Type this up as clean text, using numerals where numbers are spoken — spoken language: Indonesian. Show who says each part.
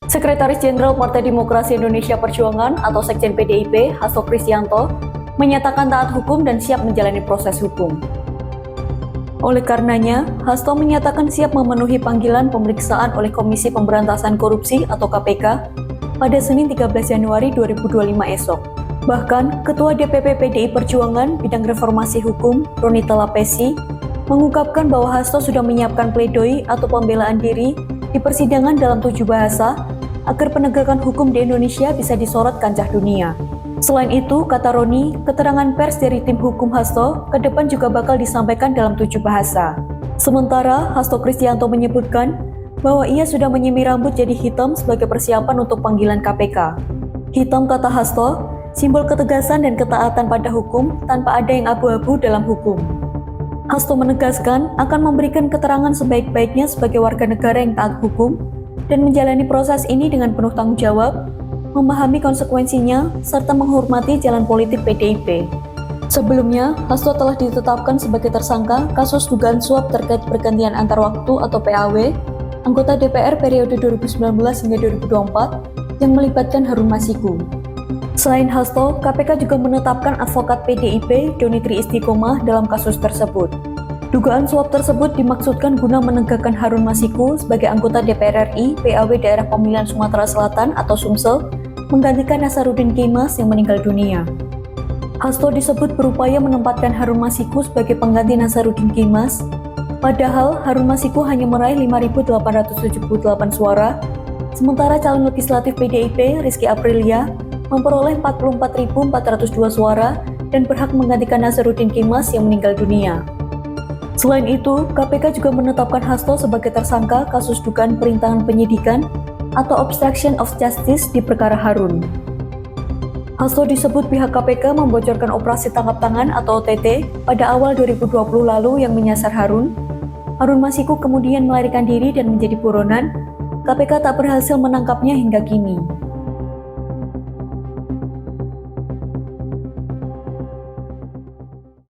Speaker 1: Sekretaris Jenderal Partai Demokrasi Indonesia Perjuangan atau Sekjen PDIP, Hasto Kristianto, menyatakan taat hukum dan siap menjalani proses hukum. Oleh karenanya, Hasto menyatakan siap memenuhi panggilan pemeriksaan oleh Komisi Pemberantasan Korupsi atau KPK pada Senin 13 Januari 2025 esok. Bahkan, Ketua DPP PDI Perjuangan Bidang Reformasi Hukum, Ronita Lapesi, mengungkapkan bahwa Hasto sudah menyiapkan pledoi atau pembelaan diri di persidangan dalam 7 bahasa agar penegakan hukum di Indonesia bisa disorot kancah dunia. Selain itu, kata Roni, keterangan pers dari tim hukum Hasto ke depan juga bakal disampaikan dalam 7 bahasa. Sementara, Hasto Kristianto menyebutkan bahwa ia sudah menyemir rambut jadi hitam sebagai persiapan untuk panggilan KPK. Hitam, kata Hasto, simbol ketegasan dan ketaatan pada hukum tanpa ada yang abu-abu dalam hukum. Hasto menegaskan akan memberikan keterangan sebaik-baiknya sebagai warga negara yang taat hukum dan menjalani proses ini dengan penuh tanggung jawab, memahami konsekuensinya, serta menghormati jalan politik PDIP. Sebelumnya, Hasto telah ditetapkan sebagai tersangka kasus dugaan suap terkait pergantian antar waktu atau PAW, anggota DPR periode 2019 hingga 2024 yang melibatkan Harun Masiku. Selain Hasto, KPK juga menetapkan advokat PDIP Doni Tri Istiqomah dalam kasus tersebut. Dugaan suap tersebut dimaksudkan guna menegakkan Harun Masiku sebagai anggota DPR RI PAW Daerah Pemilihan Sumatera Selatan atau Sumsel, menggantikan Nasaruddin Kemas yang meninggal dunia. Hasto disebut berupaya menempatkan Harun Masiku sebagai pengganti Nasaruddin Kemas, padahal Harun Masiku hanya meraih 5.878 suara, sementara calon legislatif PDIP Rizky Aprilia memperoleh 44.402 suara dan berhak menggantikan Nasaruddin Kemas yang meninggal dunia. Selain itu, KPK juga menetapkan Hasto sebagai tersangka kasus dugaan perintangan penyidikan atau obstruction of justice di perkara Harun. Hasto disebut pihak KPK membocorkan operasi tangkap tangan atau OTT pada awal 2020 lalu yang menyasar Harun. Harun Masiku kemudian melarikan diri dan menjadi buronan. KPK tak berhasil menangkapnya hingga kini.